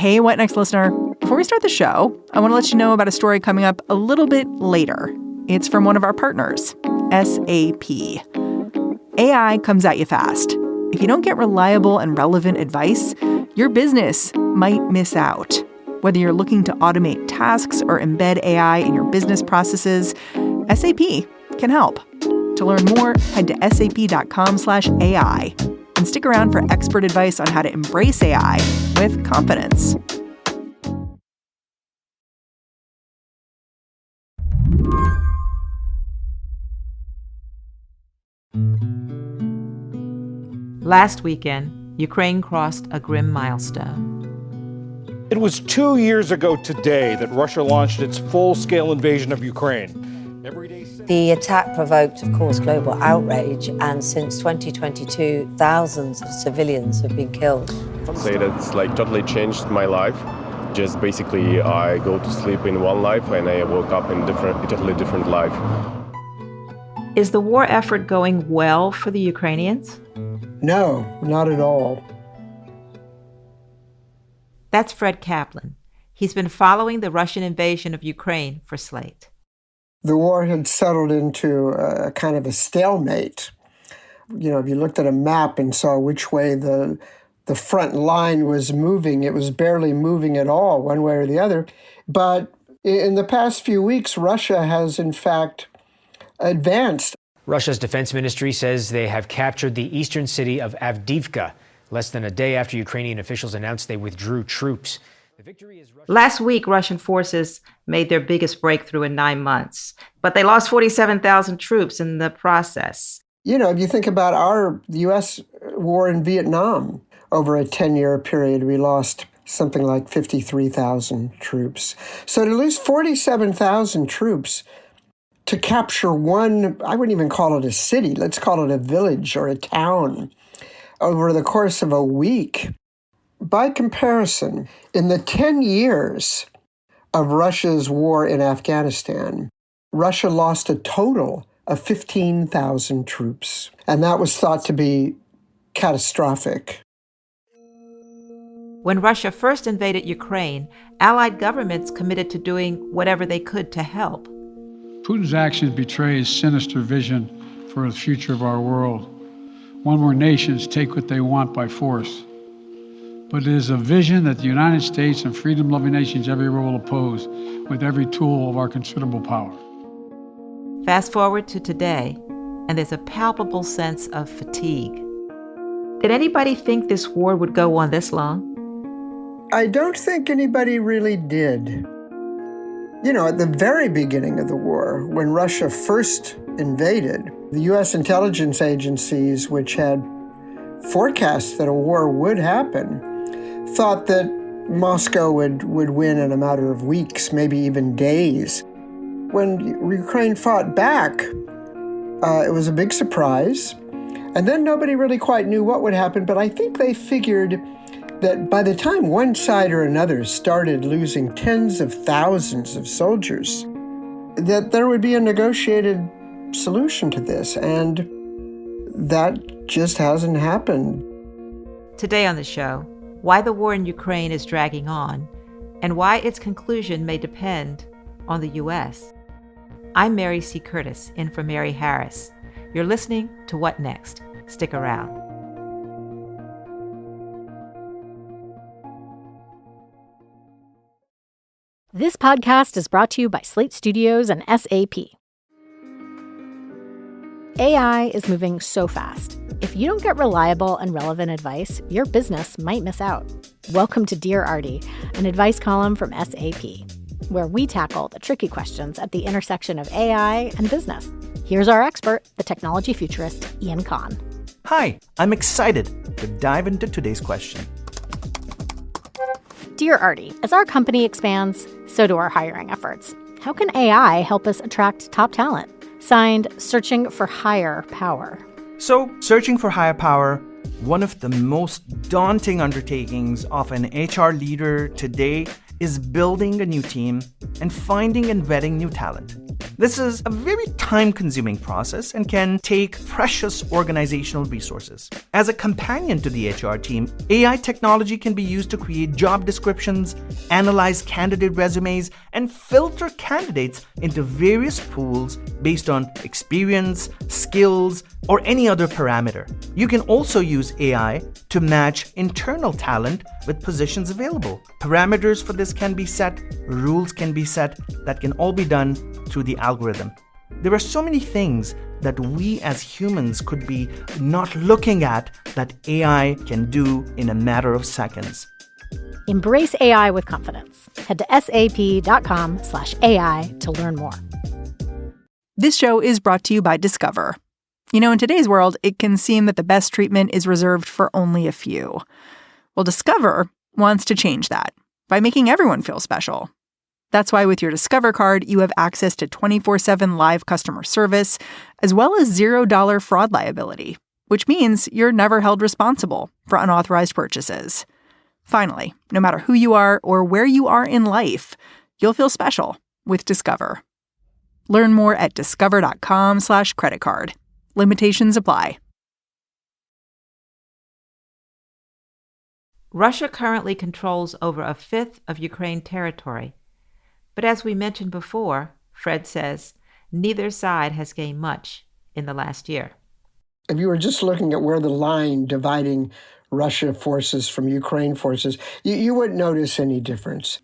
Hey, What Next listener. Before we start the show, I want to let you know about a story coming up a little bit later. It's from one of our partners, SAP. AI comes at you fast. If you don't get reliable and relevant advice, your business might miss out. Whether you're looking to automate tasks or embed AI in your business processes, SAP can help. To learn more, head to sap.com/AI and stick around for expert advice on how to embrace AI with confidence. Last weekend, Ukraine crossed a grim milestone. It was 2 years ago today that Russia launched its full-scale invasion of Ukraine. The attack provoked, of course, global outrage, and since 2022, thousands of civilians have been killed. I'd say that's totally changed my life. Just basically, I go to sleep in one life and I woke up in totally different life. Is the war effort going well for the Ukrainians? No, not at all. That's Fred Kaplan. He's been following the Russian invasion of Ukraine for Slate. The war had settled into a kind of a stalemate. You know, if you looked at a map and saw which way the front line was moving, it was barely moving at all, one way or the other. But in the past few weeks, Russia has, in fact, advanced. Russia's defense ministry says they have captured the eastern city of Avdiivka, less than a day after Ukrainian officials announced they withdrew troops. The victory is Last week, Russian forces made their biggest breakthrough in 9 months, but they lost 47,000 troops in the process. You know, if you think about the U.S. war in Vietnam, over a 10-year period, we lost something like 53,000 troops. So to lose 47,000 troops to capture one, I wouldn't even call it a city, let's call it a village or a town, over the course of a week. By comparison, in the 10 years of Russia's war in Afghanistan, Russia lost a total of 15,000 troops. And that was thought to be catastrophic. When Russia first invaded Ukraine, allied governments committed to doing whatever they could to help. Putin's actions betray his sinister vision for the future of our world, one where nations take what they want by force. But it is a vision that the United States and freedom-loving nations everywhere will oppose with every tool of our considerable power. Fast forward to today, and there's a palpable sense of fatigue. Did anybody think this war would go on this long? I don't think anybody really did. You know, at the very beginning of the war, when Russia first invaded, the U.S. intelligence agencies, which had forecast that a war would happen, thought that Moscow would win in a matter of weeks, maybe even days. When Ukraine fought back, it was a big surprise. And then nobody really quite knew what would happen, but I think they figured that by the time one side or another started losing tens of thousands of soldiers, that there would be a negotiated solution to this, and that just hasn't happened. Today on the show, why the war in Ukraine is dragging on, and why its conclusion may depend on the U.S. I'm Mary C. Curtis, in for Mary Harris. You're listening to What Next? Stick around. This podcast is brought to you by Slate Studios and SAP. AI is moving so fast. If you don't get reliable and relevant advice, your business might miss out. Welcome to Dear Artie, an advice column from SAP, where we tackle the tricky questions at the intersection of AI and business. Here's our expert, the technology futurist, Ian Kahn. Hi, I'm excited to dive into today's question. Dear Artie, as our company expands, so do our hiring efforts. How can AI help us attract top talent? Signed, Searching for Higher Power. So, searching for higher power, one of the most daunting undertakings of an HR leader today is building a new team and finding and vetting new talent. This is a very time-consuming process and can take precious organizational resources. As a companion to the HR team, AI technology can be used to create job descriptions, analyze candidate resumes, and filter candidates into various pools based on experience, skills, or any other parameter. You can also use AI to match internal talent with positions available. Parameters for this can be set, rules can be set, that can all be done through the algorithm. There are so many things that we as humans could be not looking at that AI can do in a matter of seconds. Embrace AI with confidence. Head to sap.com/AI to learn more. This show is brought to you by Discover. You know, in today's world, it can seem that the best treatment is reserved for only a few. Well, Discover wants to change that by making everyone feel special. That's why with your Discover card, you have access to 24/7 live customer service, as well as $0 fraud liability, which means you're never held responsible for unauthorized purchases. Finally, no matter who you are or where you are in life, you'll feel special with Discover. Learn more at discover.com/creditcard. Limitations apply. Russia currently controls over a fifth of Ukraine territory. But as we mentioned before, Fred says neither side has gained much in the last year. If you were just looking at where the line dividing Russia forces from Ukraine forces, you wouldn't notice any difference.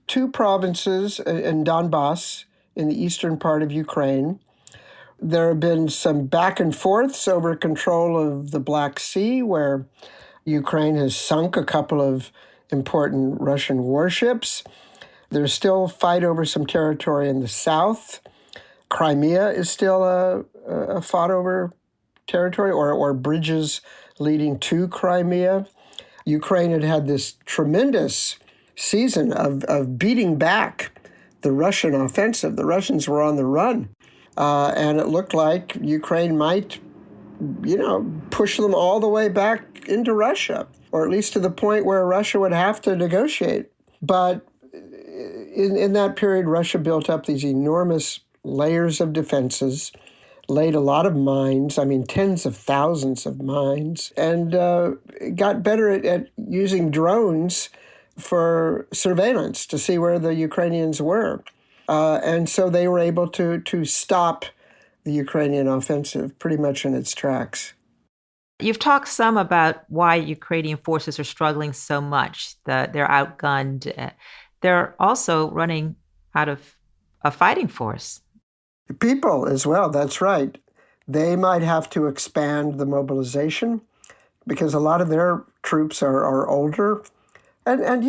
Two provinces in Donbass, in the eastern part of Ukraine. There have been some back and forths over control of the Black Sea, where Ukraine has sunk a couple of important Russian warships. There's still fight over some territory in the south. Crimea is still a fought over territory, or bridges leading to Crimea. Ukraine had this tremendous season of beating back the Russian offensive. The Russians were on the run. And it looked like Ukraine might, push them all the way back into Russia, or at least to the point where Russia would have to negotiate. But in that period, Russia built up these enormous layers of defenses, laid a lot of mines, tens of thousands of mines, and got better at using drones for surveillance to see where the Ukrainians were. And so they were able to stop the Ukrainian offensive pretty much in its tracks. You've talked some about why Ukrainian forces are struggling so much, that they're outgunned. They're also running out of a fighting force. People as well, that's right. They might have to expand the mobilization because a lot of their troops are older. And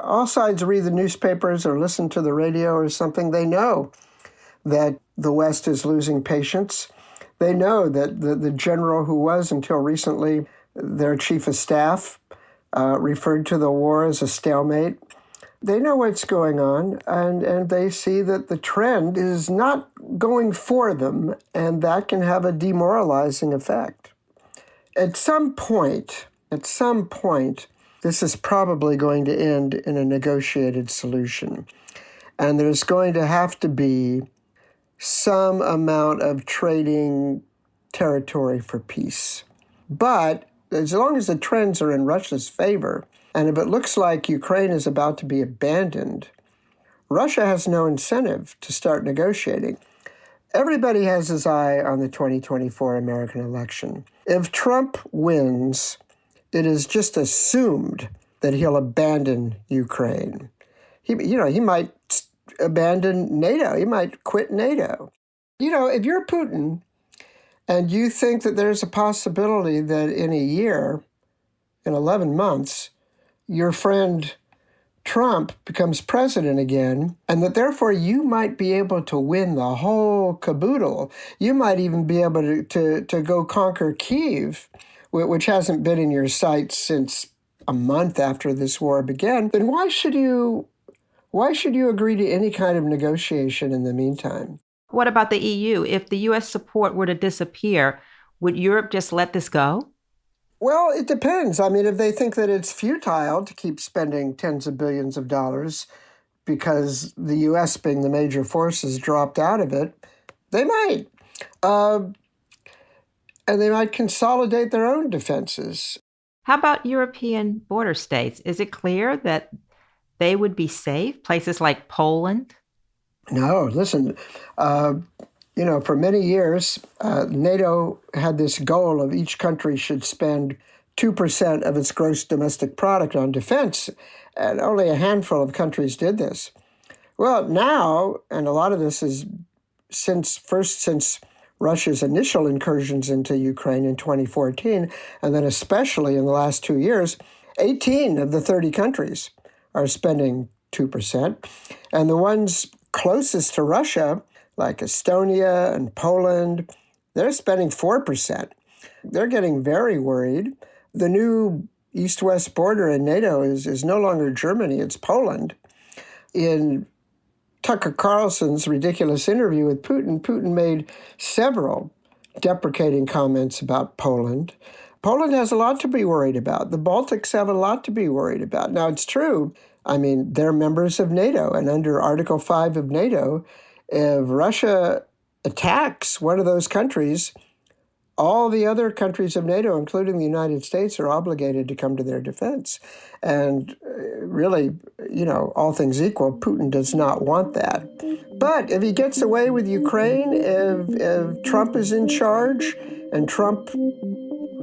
all sides read the newspapers or listen to the radio or something. They know that the West is losing patience. They know that the general who was, until recently, their chief of staff referred to the war as a stalemate. They know what's going on, and they see that the trend is not going for them, and that can have a demoralizing effect. At some point, this is probably going to end in a negotiated solution. And there's going to have to be some amount of trading territory for peace. But as long as the trends are in Russia's favor, and if it looks like Ukraine is about to be abandoned, Russia has no incentive to start negotiating. Everybody has his eye on the 2024 American election. If Trump wins, it is just assumed that he'll abandon Ukraine. He might abandon NATO. He might quit NATO. If you're Putin and you think that there's a possibility that in a year, in 11 months, your friend Trump becomes president again, and that therefore you might be able to win the whole caboodle. You might even be able to go conquer Kyiv, which hasn't been in your sights since a month after this war began. Then why should you agree to any kind of negotiation in the meantime? What about the EU? If the U.S. support were to disappear, would Europe just let this go? Well, it depends. I mean, if they think that it's futile to keep spending tens of billions of dollars because the U.S., being the major force, has dropped out of it, they might. And they might consolidate their own defenses. How about European border states? Is it clear that they would be safe? Places like Poland? No, listen, for many years, NATO had this goal of each country should spend 2% of its gross domestic product on defense, and only a handful of countries did this. Well, now, and a lot of this is since Russia's initial incursions into Ukraine in 2014, and then especially in the last 2 years, 18 of the 30 countries are spending 2%. And the ones closest to Russia, like Estonia and Poland, they're spending 4%. They're getting very worried. The new east-west border in NATO is no longer Germany, it's Poland. In Tucker Carlson's ridiculous interview with Putin made several deprecating comments about Poland. Poland has a lot to be worried about. The Baltics have a lot to be worried about. Now, it's true. I mean, they're members of NATO, and under Article 5 of NATO, if Russia attacks one of those countries, all the other countries of NATO, including the United States, are obligated to come to their defense. And really, all things equal, Putin does not want that. But if he gets away with Ukraine, if Trump is in charge and Trump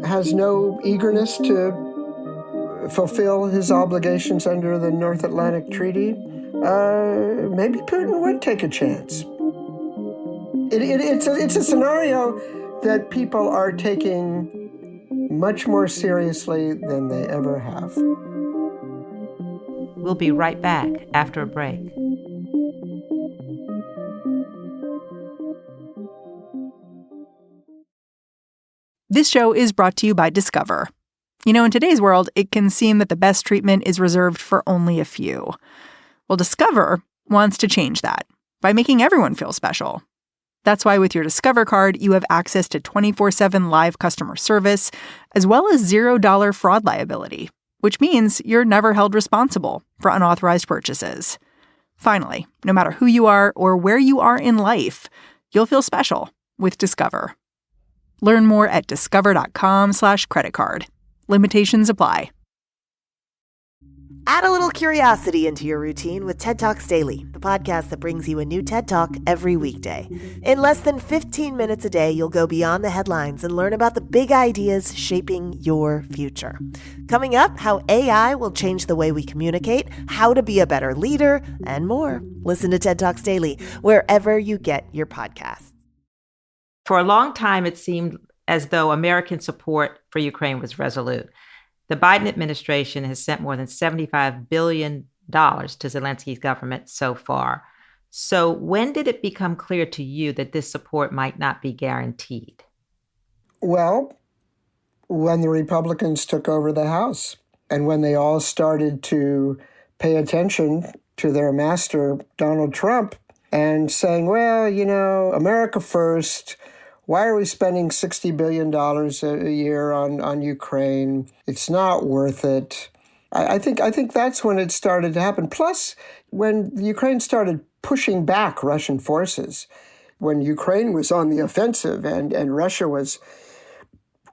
has no eagerness to fulfill his obligations under the North Atlantic Treaty, maybe Putin would take a chance. It's a scenario that people are taking much more seriously than they ever have. We'll be right back after a break. This show is brought to you by Discover. In today's world, it can seem that the best treatment is reserved for only a few. Well, Discover wants to change that by making everyone feel special. That's why with your Discover card, you have access to 24/7 live customer service, as well as $0 fraud liability, which means you're never held responsible for unauthorized purchases. Finally, no matter who you are or where you are in life, you'll feel special with Discover. Learn more at discover.com/creditcard. Limitations apply. Add a little curiosity into your routine with TED Talks Daily, the podcast that brings you a new TED Talk every weekday. In less than 15 minutes a day, you'll go beyond the headlines and learn about the big ideas shaping your future. Coming up, how AI will change the way we communicate, how to be a better leader, and more. Listen to TED Talks Daily wherever you get your podcasts. For a long time, it seemed as though American support for Ukraine was resolute. The Biden administration has sent more than $75 billion to Zelensky's government so far. So when did it become clear to you that this support might not be guaranteed? Well, when the Republicans took over the House and when they all started to pay attention to their master, Donald Trump, and saying, well, America first. Why are we spending $60 billion a year on Ukraine? It's not worth it. I think that's when it started to happen. Plus, when Ukraine started pushing back Russian forces, when Ukraine was on the offensive and Russia was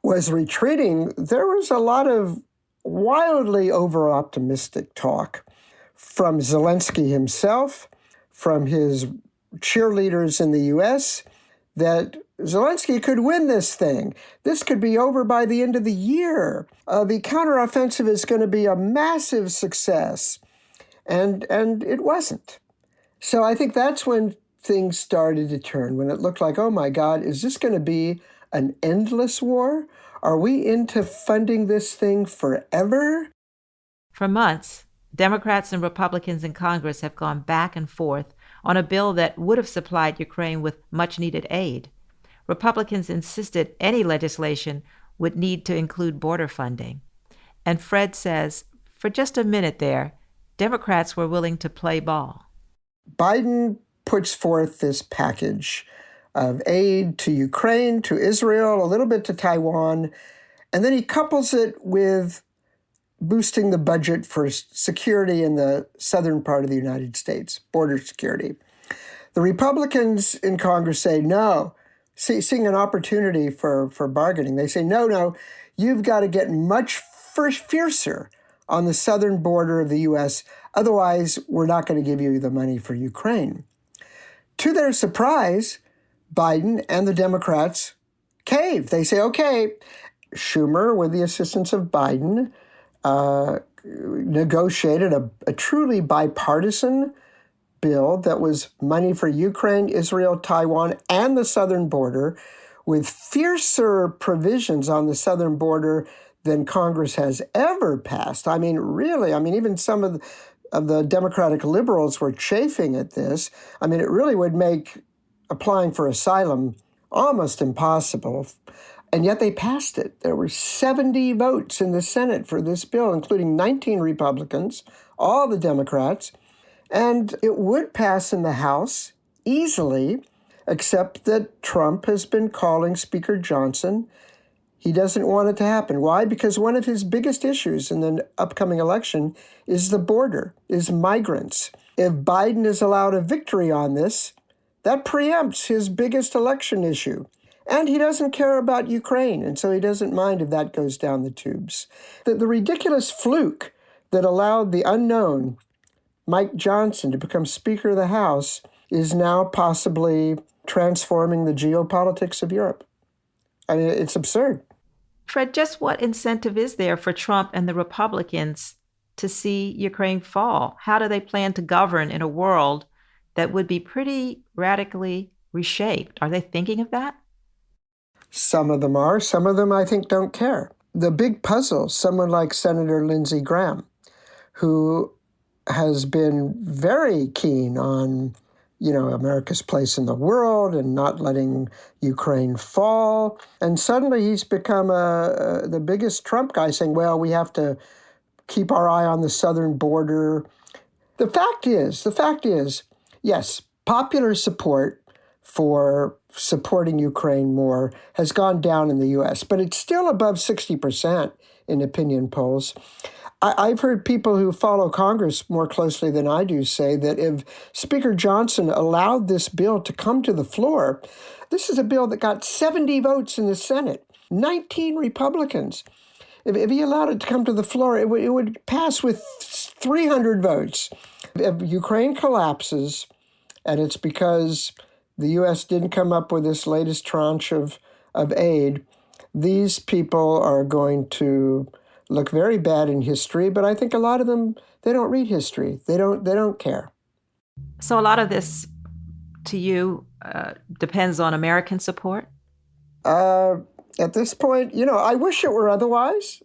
retreating, there was a lot of wildly over-optimistic talk from Zelensky himself, from his cheerleaders in the U.S., that Zelensky could win this thing. This could be over by the end of the year. The counteroffensive is going to be a massive success. And it wasn't. So I think that's when things started to turn, when it looked like, oh my God, is this going to be an endless war? Are we into funding this thing forever? For months, Democrats and Republicans in Congress have gone back and forth on a bill that would have supplied Ukraine with much-needed aid. Republicans insisted any legislation would need to include border funding. And Fred says, for just a minute there, Democrats were willing to play ball. Biden puts forth this package of aid to Ukraine, to Israel, a little bit to Taiwan, And then he couples it with boosting the budget for security in the southern part of the United States, border security. The Republicans in Congress say no, seeing an opportunity for bargaining. They say, no, you've got to get much fiercer on the southern border of the U.S. Otherwise, we're not going to give you the money for Ukraine. To their surprise, Biden and the Democrats cave. They say, okay, Schumer, with the assistance of Biden, negotiated a truly bipartisan bill that was money for Ukraine, Israel, Taiwan, and the southern border, with fiercer provisions on the southern border than Congress has ever passed. I mean, really, even some of the Democratic liberals were chafing at this. I mean, it really would make applying for asylum almost impossible. And yet they passed it. There were 70 votes in the Senate for this bill, including 19 Republicans, all the Democrats. And it would pass in the House easily, except that Trump has been calling Speaker Johnson. He doesn't want it to happen. Why? Because one of his biggest issues in the upcoming election is the border, is migrants. If Biden is allowed a victory on this, that preempts his biggest election issue. And he doesn't care about Ukraine, and so he doesn't mind if that goes down the tubes. The ridiculous fluke that allowed the unknown Mike Johnson to become Speaker of the House is now possibly transforming the geopolitics of Europe. I mean, it's absurd. Fred, just what incentive is there for Trump and the Republicans to see Ukraine fall? How do they plan to govern in a world that would be pretty radically reshaped? Are they thinking of that? Some of them are. Some of them, I think, don't care. The big puzzle, someone like Senator Lindsey Graham, who has been very keen on, America's place in the world and not letting Ukraine fall. And suddenly he's become the biggest Trump guy, saying, well, we have to keep our eye on the southern border. The fact is, yes, popular support for supporting Ukraine more has gone down in the U.S., but it's still above 60% in opinion polls. I've heard people who follow Congress more closely than I do say that if Speaker Johnson allowed this bill to come to the floor, this is a bill that got 70 votes in the Senate, 19 Republicans. If he allowed it to come to the floor, it would pass with 300 votes. If Ukraine collapses, and it's because the U.S. didn't come up with this latest tranche of aid, these people are going to look very bad in history, but I think a lot of them, they don't read history. They don't care. So a lot of this, to you, depends on American support? At this point, I wish it were otherwise.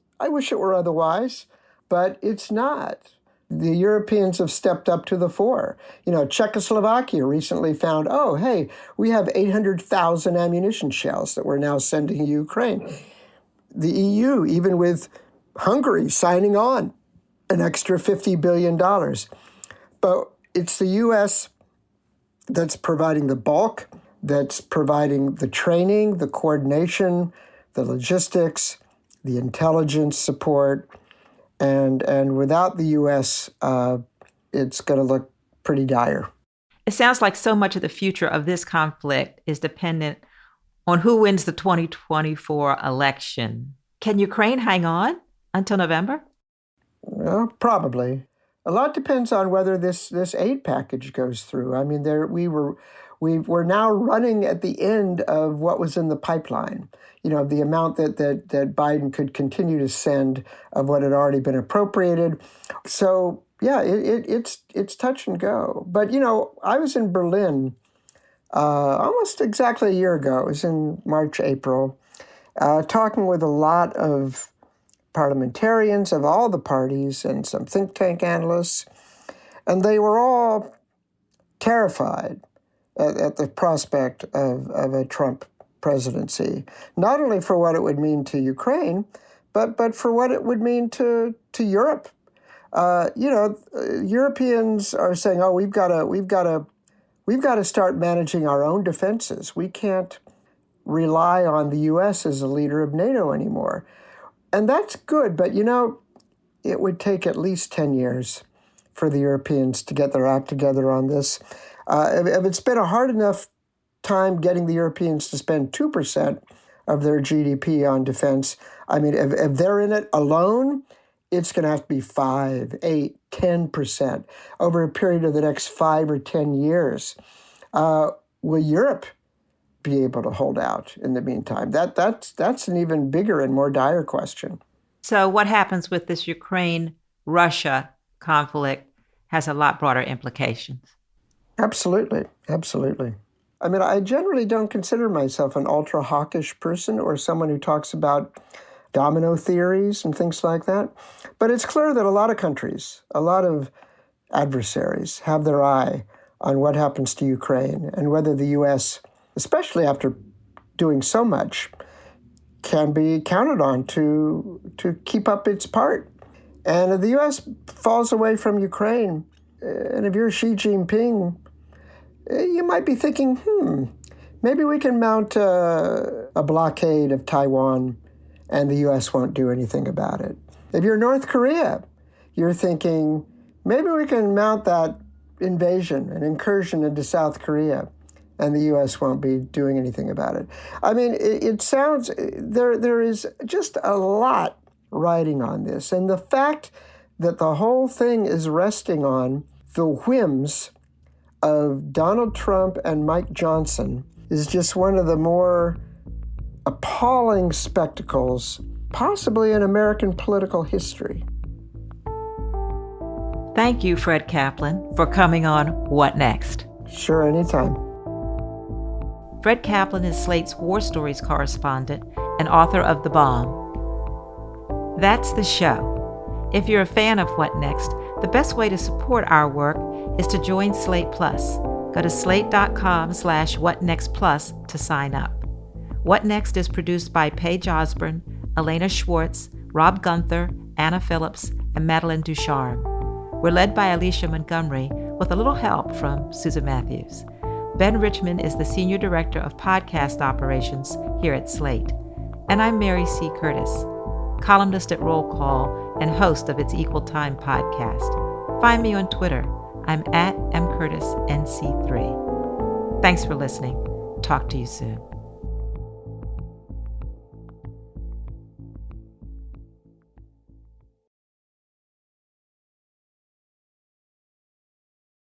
But it's not. The Europeans have stepped up to the fore. Czechoslovakia recently found, we have 800,000 ammunition shells that we're now sending to Ukraine. The EU, even with Hungary signing on an extra $50 billion. But it's the U.S. that's providing the bulk, that's providing the training, the coordination, the logistics, the intelligence support. And without the U.S., it's going to look pretty dire. It sounds like so much of the future of this conflict is dependent on who wins the 2024 election. Can Ukraine hang on until November? Well, probably. A lot depends on whether this aid package goes through. I mean, we're now running at the end of what was in the pipeline. The amount that Biden could continue to send of what had already been appropriated. So yeah, it's touch and go. But I was in Berlin almost exactly a year ago. It was in March, April, talking with a lot of parliamentarians of all the parties and some think tank analysts, and they were all terrified at the prospect of a Trump presidency, not only for what it would mean to Ukraine, but for what it would mean to Europe. Europeans are saying, we've got to start managing our own defenses. We can't rely on the U.S. as a leader of NATO anymore. And that's good, but it would take at least 10 years for the Europeans to get their act together on this. If it's been a hard enough time getting the Europeans to spend 2% of their GDP on defense, I mean, if they're in it alone, it's going to have to be 5, 8, 10% over a period of the next 5 or 10 years. Will Europe be able to hold out in the meantime? That's an even bigger and more dire question. So what happens with this Ukraine-Russia conflict has a lot broader implications. Absolutely. I mean, I generally don't consider myself an ultra-hawkish person or someone who talks about domino theories and things like that. But it's clear that a lot of countries, a lot of adversaries have their eye on what happens to Ukraine and whether the U.S., especially after doing so much, can be counted on to keep up its part. And if the U.S. falls away from Ukraine, and if you're Xi Jinping, you might be thinking, maybe we can mount a blockade of Taiwan and the U.S. won't do anything about it. If you're North Korea, you're thinking, maybe we can mount that invasion, an incursion into South Korea, and the U.S. won't be doing anything about it. I mean, it sounds, there is just a lot riding on this. And the fact that the whole thing is resting on the whims of Donald Trump and Mike Johnson is just one of the more appalling spectacles, possibly in American political history. Thank you, Fred Kaplan, for coming on What Next? Sure, anytime. Fred Kaplan is Slate's War Stories correspondent and author of The Bomb. That's the show. If you're a fan of What Next, the best way to support our work is to join Slate Plus. Go to slate.com/whatnextplus to sign up. What Next is produced by Paige Osborne, Elena Schwartz, Rob Gunther, Anna Phillips, and Madeline Ducharme. We're led by Alicia Montgomery with a little help from Susan Matthews. Ben Richmond is the Senior Director of Podcast Operations here at Slate. And I'm Mary C. Curtis, columnist at Roll Call and host of its Equal Time podcast. Find me on Twitter. I'm at mcurtisnc3. Thanks for listening. Talk to you soon.